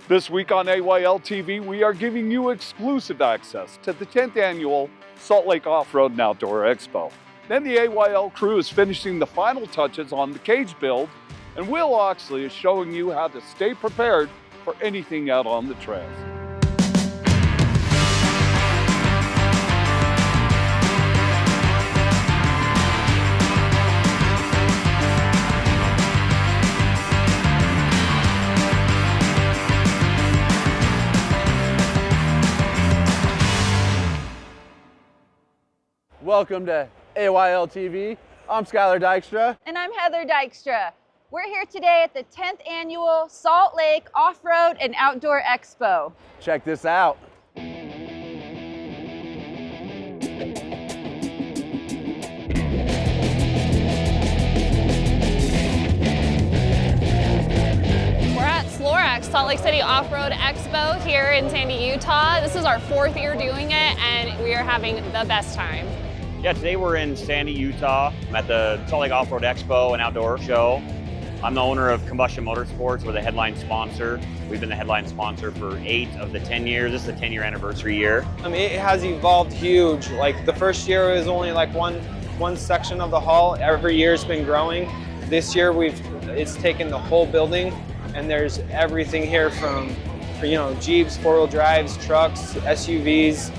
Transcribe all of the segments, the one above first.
This week on AYL TV, we are giving you exclusive access to the 10th annual Salt Lake Off-Road and Outdoor Expo. Then the AYL Crew is finishing the final touches on the cage build, and Will Oxley is showing you how to stay prepared for anything out on the trails. Welcome to AYL TV. I'm Skylar Dykstra. And I'm Heather Dykstra. We're here today at the 10th annual Salt Lake Off-Road and Outdoor Expo. Check this out. We're at Slorax, Salt Lake City Off-Road Expo here in Sandy, Utah. This is our 4th year doing it, and we are having the best time. Yeah, today we're in Sandy, Utah. I'm at the Salt Lake Off-Road Expo and Outdoor Show. I'm the owner of Combustion Motorsports. We're the headline sponsor. We've been the headline sponsor for 8 of the 10 years. This is the 10-year anniversary year. It has evolved huge. Like the first year was only like one section of the hall. Every year it's been growing. This year it's taken the whole building, and there's everything here from Jeeps, 4-wheel drives, trucks, SUVs,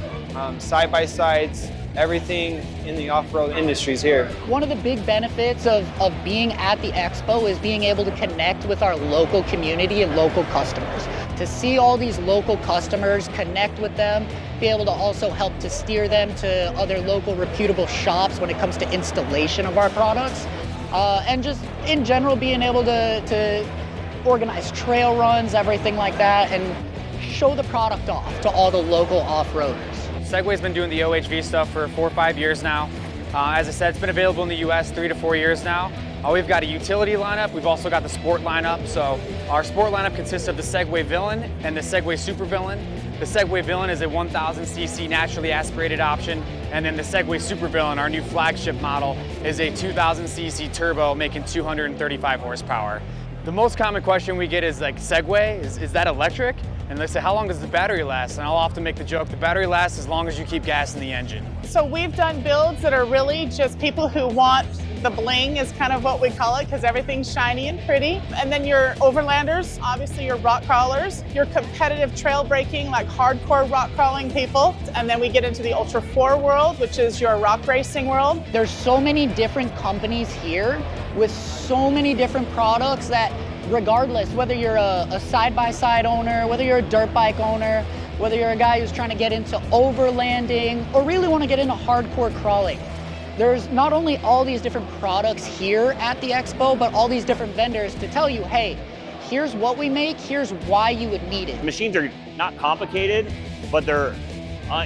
side-by-sides. Everything in the off-road industry's here. One of the big benefits of being at the expo is being able to connect with our local community and local customers. To see all these local customers, connect with them, be able to also help to steer them to other local reputable shops when it comes to installation of our products. And just in general being able to organize trail runs, everything like that, and show the product off to all the local off-roaders. Segway's been doing the OHV stuff for 4 or 5 years now. As I said, it's been available in the US 3 to 4 years now. We've got a utility lineup. We've also got the sport lineup. So our sport lineup consists of the Segway Villain and the Segway Super Villain. The Segway Villain is a 1000cc naturally aspirated option. And then the Segway Super Villain, our new flagship model, is a 2000cc turbo making 235 horsepower. The most common question we get is like, Segway, is that electric? And they say, how long does the battery last? And I'll often make the joke, the battery lasts as long as you keep gas in the engine. So we've done builds that are really just people who want the bling is kind of what we call it, because everything's shiny and pretty. And then your overlanders, obviously your rock crawlers, your competitive trail breaking, like hardcore rock crawling people. And then we get into the Ultra 4 world, which is your rock racing world. There's so many different companies here with so many different products that regardless, whether you're a side-by-side owner, whether you're a dirt bike owner, whether you're a guy who's trying to get into overlanding or really want to get into hardcore crawling, there's not only all these different products here at the expo, but all these different vendors to tell you, hey, here's what we make, here's why you would need it. The machines are not complicated, but they're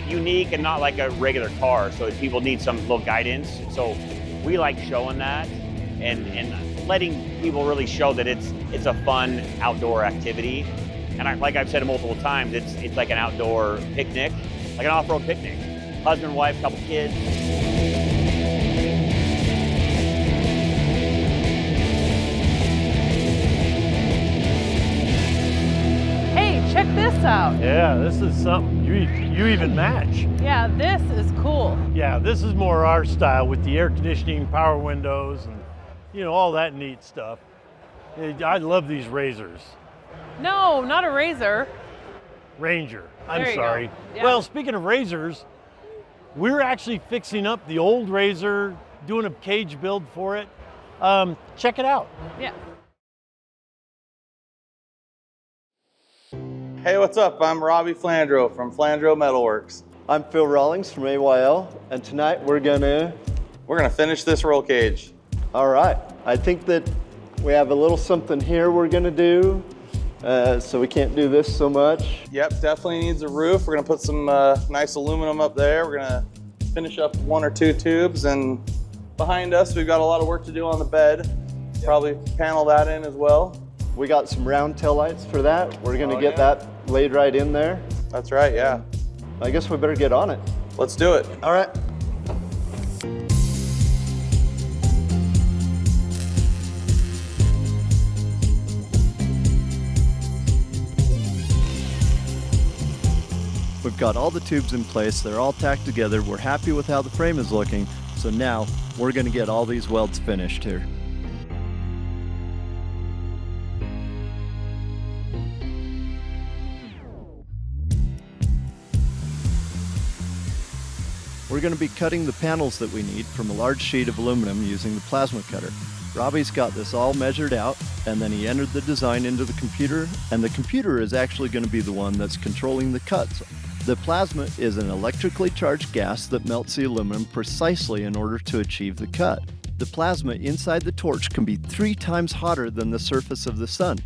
unique and not like a regular car. So people need some little guidance. So we like showing that and letting people really show that it's a fun outdoor activity. And like I've said multiple times, it's like an outdoor picnic, like an off-road picnic. Husband, wife, couple kids. Hey, check this out. Yeah, this is something you even match. Yeah, this is cool. Yeah, this is more our style with the air conditioning, power windows, and all that neat stuff. I love these razors. No, not a razor. Ranger, There I'm you sorry. go. Yeah. Well, speaking of razors, we're actually fixing up the old razor, doing a cage build for it. Check it out. Yeah. Hey, what's up? I'm Robby Flandro from Flandro Metal. I'm Phil Rawlings from AYL, and tonight we're gonna finish this roll cage. All right, I think that we have a little something here we're gonna do, so we can't do this so much. Yep, definitely needs a roof. We're gonna put some nice aluminum up there. We're gonna finish up 1 or 2 tubes, and behind us we've got a lot of work to do on the bed. Probably panel that in as well. We got some round taillights for that. We're gonna get that laid right in there. That's right, yeah. I guess we better get on it. Let's do it. All right. We've got all the tubes in place, they're all tacked together, we're happy with how the frame is looking, so now we're going to get all these welds finished here. We're going to be cutting the panels that we need from a large sheet of aluminum using the plasma cutter. Robby's got this all measured out, and then he entered the design into the computer, and the computer is actually going to be the one that's controlling the cuts. The plasma is an electrically charged gas that melts the aluminum precisely in order to achieve the cut. The plasma inside the torch can be 3 times hotter than the surface of the sun.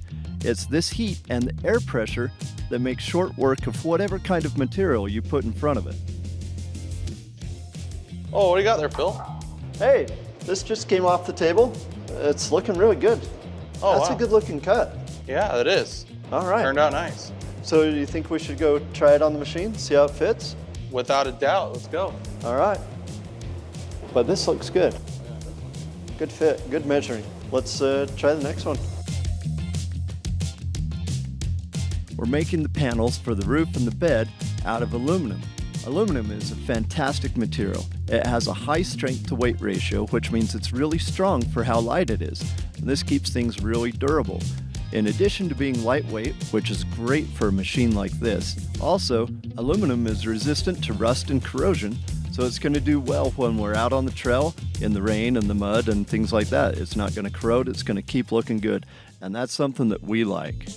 It's this heat and the air pressure that makes short work of whatever kind of material you put in front of it. Oh, what do you got there, Phil? Hey, this just came off the table. It's looking really good. Oh, That's wow. a good looking cut. Yeah, it is. All right. Turned out nice. So do you think we should go try it on the machine, see how it fits? Without a doubt, let's go. All right. But this looks good. Good fit, good measuring. Let's try the next one. We're making the panels for the roof and the bed out of aluminum. Aluminum is a fantastic material. It has a high strength to weight ratio, which means it's really strong for how light it is. And this keeps things really durable. In addition to being lightweight, which is great for a machine like this, also, aluminum is resistant to rust and corrosion, so it's going to do well when we're out on the trail, in the rain and the mud and things like that. It's not going to corrode, it's going to keep looking good, and that's something that we like.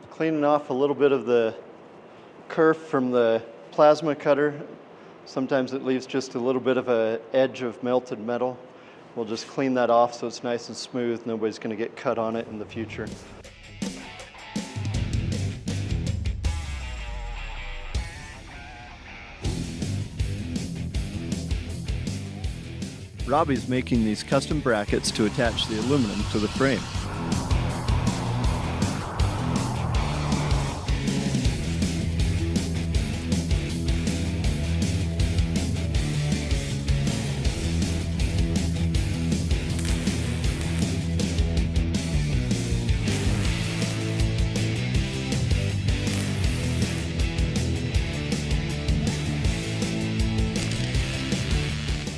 Cleaning off a little bit of the kerf from the plasma cutter. Sometimes it leaves just a little bit of an edge of melted metal. We'll just clean that off so it's nice and smooth. Nobody's going to get cut on it in the future. Robby's making these custom brackets to attach the aluminum to the frame.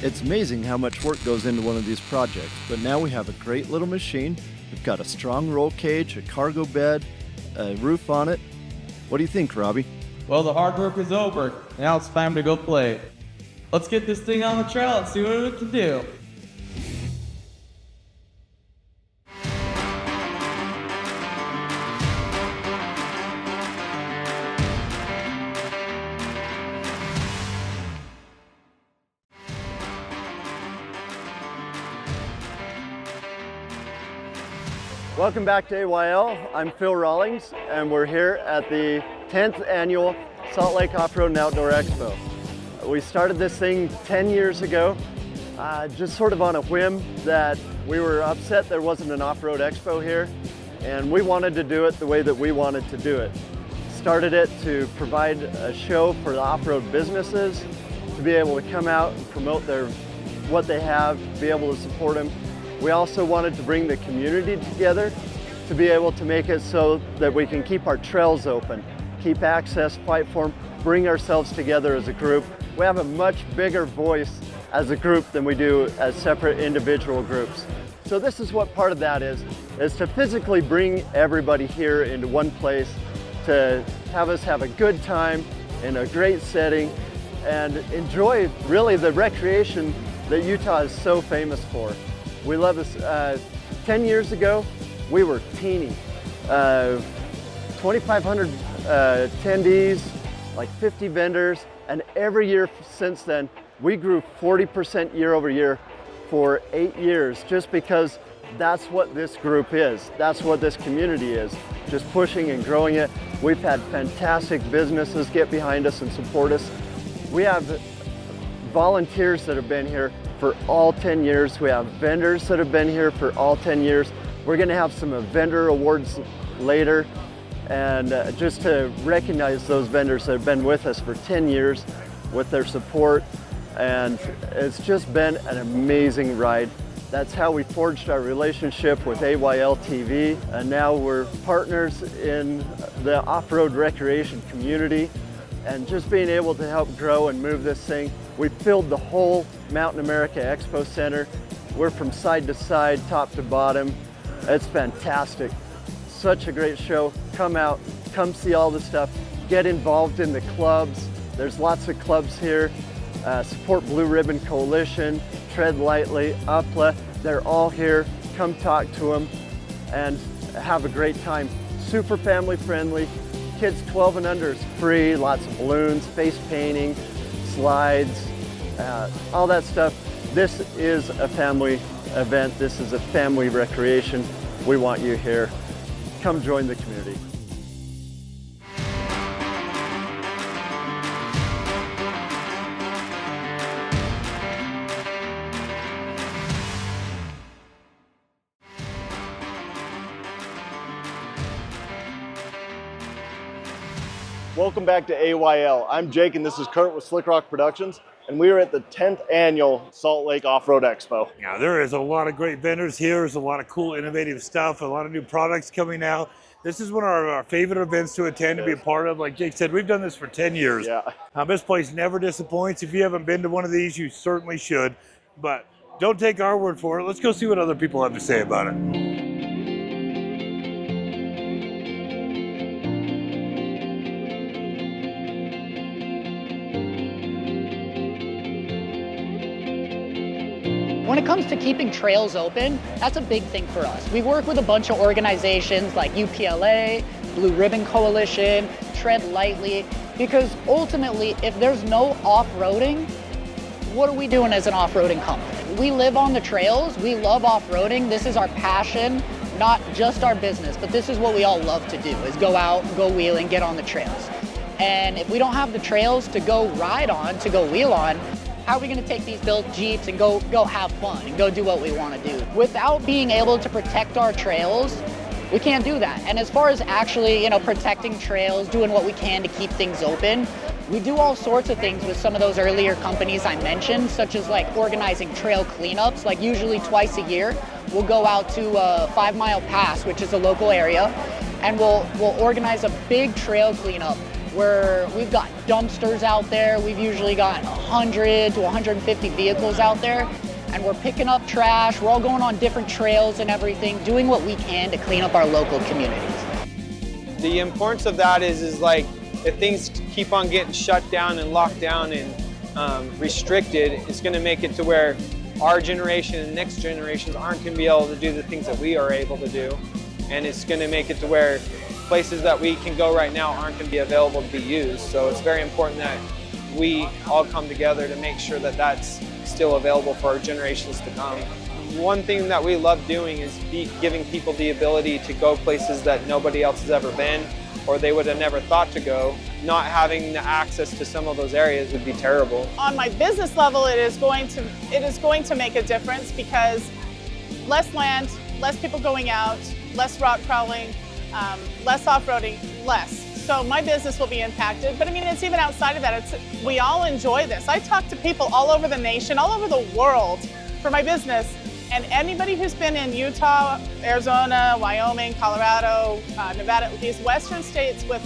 It's amazing how much work goes into one of these projects, but now we have a great little machine. We've got a strong roll cage, a cargo bed, a roof on it. What do you think, Robby? Well, the hard work is over. Now it's time to go play. Let's get this thing on the trail and see what it can do. Welcome back to AYL. I'm Phil Rawlings, and we're here at the 10th annual Salt Lake Off-Road and Outdoor Expo. We started this thing 10 years ago, just sort of on a whim that we were upset there wasn't an off-road expo here, and we wanted to do it the way that we wanted to do it. Started it to provide a show for the off-road businesses, to be able to come out and promote what they have, to be able to support them. We also wanted to bring the community together to be able to make it so that we can keep our trails open, keep access, fight for them, bring ourselves together as a group. We have a much bigger voice as a group than we do as separate individual groups. So this is what part of that is to physically bring everybody here into one place, to have us have a good time in a great setting and enjoy really the recreation that Utah is so famous for. We love this. 10 years ago, we were teeny. 2,500 attendees, like 50 vendors, and every year since then, we grew 40% year over year for 8 years, just because that's what this group is. That's what this community is, just pushing and growing it. We've had fantastic businesses get behind us and support us. We have volunteers that have been here for all 10 years. We have vendors that have been here for all 10 years. We're gonna have some vendor awards later. And just to recognize those vendors that have been with us for 10 years with their support, and it's just been an amazing ride. That's how we forged our relationship with AYL TV, and now we're partners in the off-road recreation community, and just being able to help grow and move this thing. We filled the whole Mountain America Expo Center. We're from side to side, top to bottom. It's fantastic. Such a great show. Come out, come see all the stuff, get involved in the clubs. There's lots of clubs here. Support Blue Ribbon Coalition, Tread Lightly, UPLA. They're all here. Come talk to them and have a great time. Super family friendly. Kids 12 and under is free. Lots of balloons, face painting, slides, all that stuff. This is a family event. This is a family recreation. We want you here. Come join the community. Welcome back to AYL. I'm Jake and this is Kurt with Slick Rock Productions, and we are at the 10th annual Salt Lake Off-Road Expo. Now there is a lot of great vendors here. There's a lot of cool innovative stuff, a lot of new products coming out. This is one of our favorite events to attend, to be a part of. Like Jake said, we've done this for 10 years. Yeah. This place never disappoints. If you haven't been to one of these, you certainly should. But don't take our word for it. Let's go see what other people have to say about it. When it comes to keeping trails open, that's a big thing for us. We work with a bunch of organizations like UPLA, Blue Ribbon Coalition, Tread Lightly, because ultimately, if there's no off-roading, what are we doing as an off-roading company? We live on the trails, we love off-roading, this is our passion, not just our business, but this is what we all love to do, is go out, go wheeling, get on the trails. And if we don't have the trails to go ride on, to go wheel on, how are we going to take these built Jeeps and go have fun and go do what we want to do? Without being able to protect our trails, we can't do that. And as far as actually, protecting trails, doing what we can to keep things open, we do all sorts of things with some of those earlier companies I mentioned, such as like organizing trail cleanups, like usually twice a year. We'll go out to 5 Mile Pass, which is a local area, and we'll organize a big trail cleanup where we've got dumpsters out there. We've usually got 100 to 150 vehicles out there, and we're picking up trash. We're all going on different trails and everything, doing what we can to clean up our local communities. The importance of that is like, if things keep on getting shut down and locked down and restricted, it's gonna make it to where our generation and next generations aren't gonna be able to do the things that we are able to do. And it's gonna make it to where places that we can go right now aren't going to be available to be used. So it's very important that we all come together to make sure that that's still available for our generations to come. One thing that we love doing is giving people the ability to go places that nobody else has ever been, or they would have never thought to go. Not having the access to some of those areas would be terrible. On my business level, it is going to make a difference, because less land, less people going out, less rock crawling, less off-roading, less. So my business will be impacted, but I mean, it's even outside of that. We all enjoy this. I talk to people all over the nation, all over the world for my business, and anybody who's been in Utah, Arizona, Wyoming, Colorado, Nevada, these western states with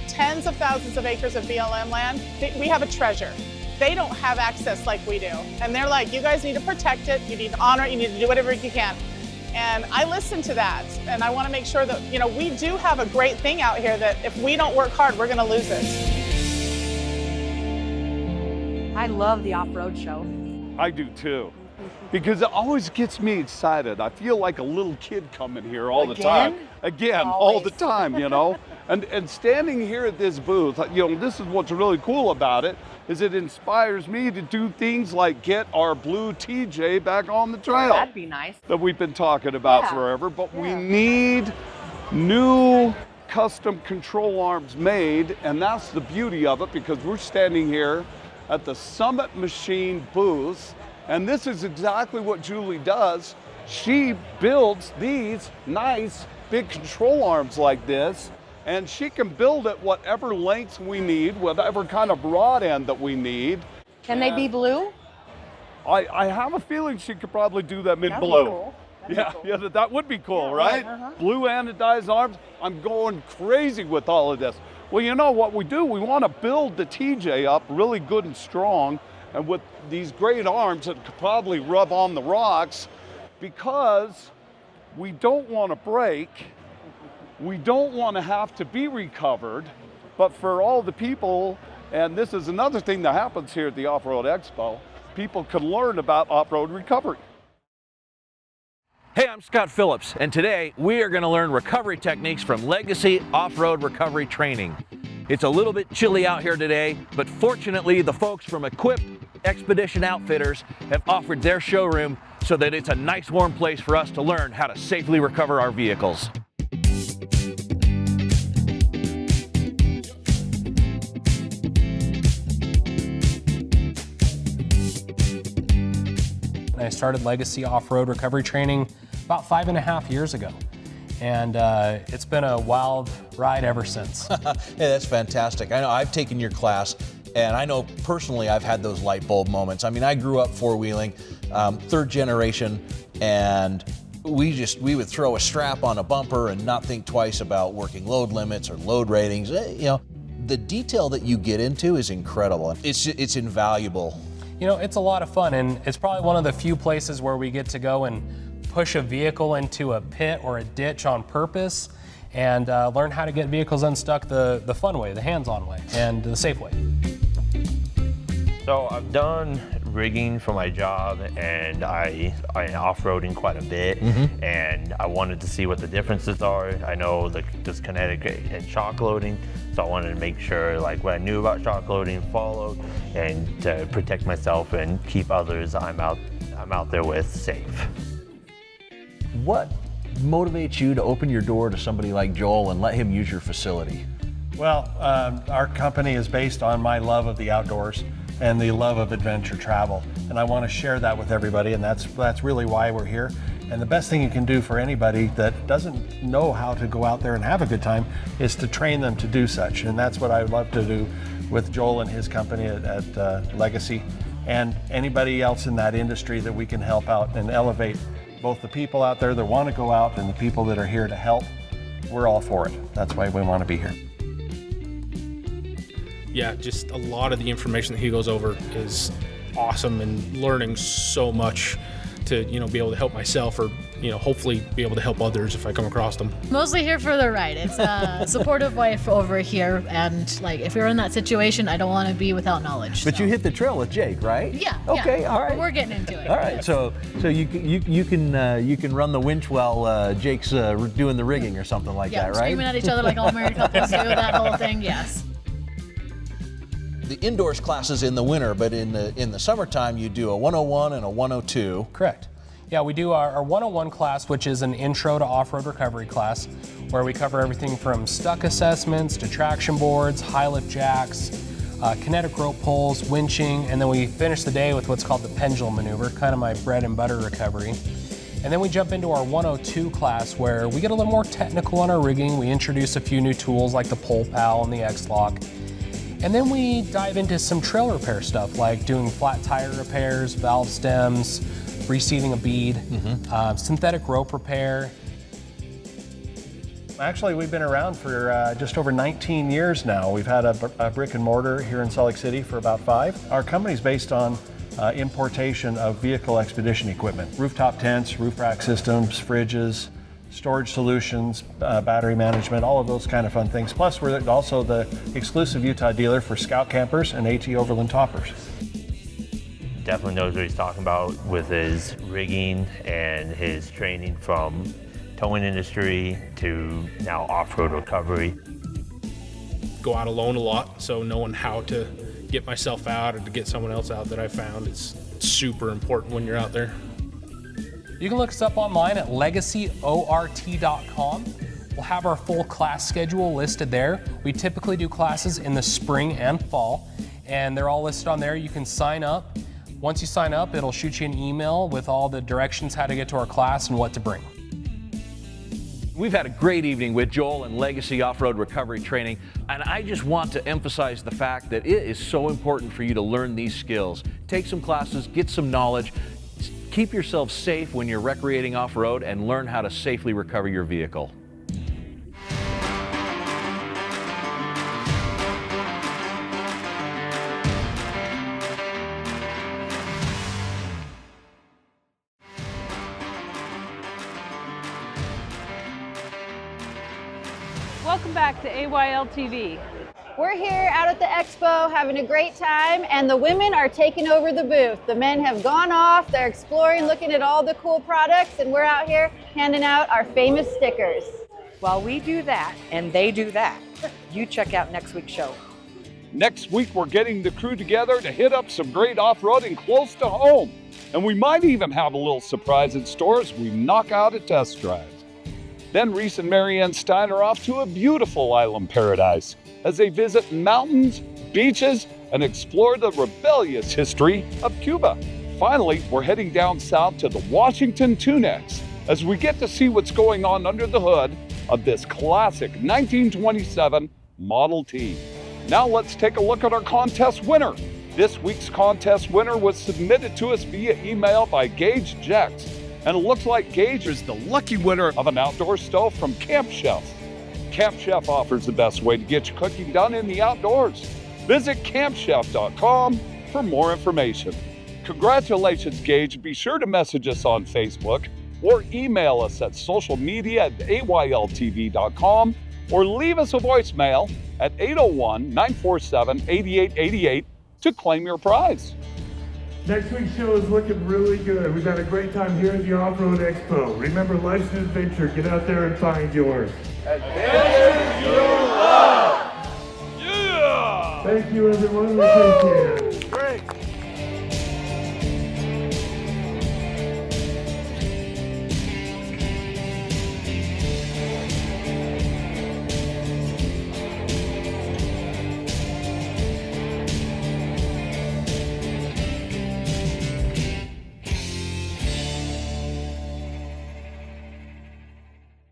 tens of thousands of acres of BLM land, we have a treasure. They don't have access like we do. And they're like, you guys need to protect it, you need to honor it, you need to do whatever you can. And I listen to that, and I want to make sure that, we do have a great thing out here that if we don't work hard, we're going to lose it. I love the off-road show. I do too, because it always gets me excited. I feel like a little kid coming here all the time. Again, all the time, And standing here at this booth, this is what's really cool about it, is it inspires me to do things like get our blue TJ back on the trail. That'd be nice. That we've been talking about forever, but we need new custom control arms made, and that's the beauty of it, because we're standing here at the Summit Machine booth, and this is exactly what Julie does. She builds these nice big control arms like this, and she can build it whatever length we need, whatever kind of rod end that we need. Can they be blue? I have a feeling she could probably do that mid-blue. Yeah, that would be cool, right? Blue anodized arms. I'm going crazy with all of this. Well, you know what we do? We want to build the TJ up really good and strong, and with these great arms that could probably rub on the rocks, because we don't want to break. We don't want to have to be recovered, but for all the people, and this is another thing that happens here at the Off-Road Expo, people can learn about off-road recovery. Hey, I'm Scott Phillips, and today we are going to learn recovery techniques from Legacy Off-Road Recovery Training. It's a little bit chilly out here today, but fortunately the folks from Equip Expedition Outfitters have offered their showroom so that it's a nice warm place for us to learn how to safely recover our vehicles. I started Legacy Off-Road Recovery Training about 5.5 years ago. And it's been a wild ride ever since. Yeah, that's fantastic. I know I've taken your class, and I know personally I've had those light bulb moments. I mean, I grew up four-wheeling, third generation, and we would throw a strap on a bumper and not think twice about working load limits or load ratings. You know, the detail that you get into is incredible. It's invaluable. You know, it's a lot of fun, and it's probably one of the few places where we get to go and push a vehicle into a pit or a ditch on purpose and learn how to get vehicles unstuck the fun way, the hands-on way, and the safe way. So I've done rigging for my job, and I off-roading quite a bit, and I wanted to see what the differences are. I know this kinetic and shock loading, so I wanted to make sure like what I knew about shock loading followed, and to protect myself and keep others I'm out there with safe. What motivates you to open your door to somebody like Joel and let him use your facility? Well, our company is based on my love of the outdoors and the love of adventure travel, and I want to share that with everybody, and that's really why we're here. And the best thing you can do for anybody that doesn't know how to go out there and have a good time is to train them to do such, and that's what I love to do with Joel and his company at Legacy, and anybody else in that industry that we can help out and elevate both the people out there that want to go out and the people that are here to help. We're all for it. That's why we want to be here. Yeah, just a lot of the information that he goes over is awesome, and learning so much to, you know, be able to help myself, or, you know, hopefully be able to help others if I come across them. Mostly here for the ride. It's a supportive wife over here, and like if you're in that situation, I don't want to be without knowledge. But you hit the trail with Jake, right? Yeah. Okay. Yeah. All right. We're getting into it. All right. So you can run the winch while Jake's doing the rigging or something like that, right? Screaming at each other like all married couples do. That whole thing. Yes. The indoors classes in the winter, but in the summertime you do a 101 and a 102. Correct. Yeah, we do our 101 class, which is an intro to off-road recovery class, where we cover everything from stuck assessments to traction boards, high lift jacks, kinetic rope pulls, winching, and then we finish the day with what's called the pendulum maneuver, kind of my bread and butter recovery. And then we jump into our 102 class, where we get a little more technical on our rigging. We introduce a few new tools like the Pole Pal and the X-Lock. And then we dive into some trail repair stuff, like doing flat tire repairs, valve stems, reseating a bead, synthetic rope repair. Actually, we've been around for just over 19 years now. We've had a brick and mortar here in Salt Lake City for about 5. Our company's based on importation of vehicle expedition equipment, rooftop tents, roof rack systems, fridges, storage solutions, battery management, all of those kind of fun things. Plus, we're also the exclusive Utah dealer for Scout campers and AT Overland toppers. Definitely knows what he's talking about with his rigging and his training from towing industry to now off-road recovery. Go out alone a lot, so knowing how to get myself out or to get someone else out that I found is super important when you're out there. You can look us up online at legacyort.com. We'll have our full class schedule listed there. We typically do classes in the spring and fall, and they're all listed on there. You can sign up. Once you sign up, it'll shoot you an email with all the directions how to get to our class and what to bring. We've had a great evening with Joel and Legacy Off-Road Recovery Training, and I just want to emphasize the fact that it is so important for you to learn these skills. Take some classes, get some knowledge, keep yourself safe when you're recreating off-road, and learn how to safely recover your vehicle. Welcome back to AYL TV. We're here out at the Expo having a great time, and the women are taking over the booth. The men have gone off, they're exploring, looking at all the cool products, and we're out here handing out our famous stickers. While we do that, and they do that, you check out next week's show. Next week, we're getting the crew together to hit up some great off-roading close to home. And we might even have a little surprise in store as we knock out a test drive. Then Reese and Marianne Stein are off to a beautiful island paradise as they visit mountains, beaches, and explore the rebellious history of Cuba. Finally, we're heading down south to the Washington Tunex as we get to see what's going on under the hood of this classic 1927 Model T. Now let's take a look at our contest winner. This week's contest winner was submitted to us via email by Gage Jex. And it looks like Gage is the lucky winner of an outdoor stove from Camp Chef. Camp Chef offers the best way to get your cooking done in the outdoors. Visit campchef.com for more information. Congratulations, Gage. Be sure to message us on Facebook or email us at socialmedia@ayltv.com or leave us a voicemail at 801-947-8888 to claim your prize. Next week's show is looking really good. We've had a great time here at the Off-Road Expo. Remember, life's an adventure. Get out there and find yours. Adventures you love! Yeah! Thank you, everyone. We appreciate it.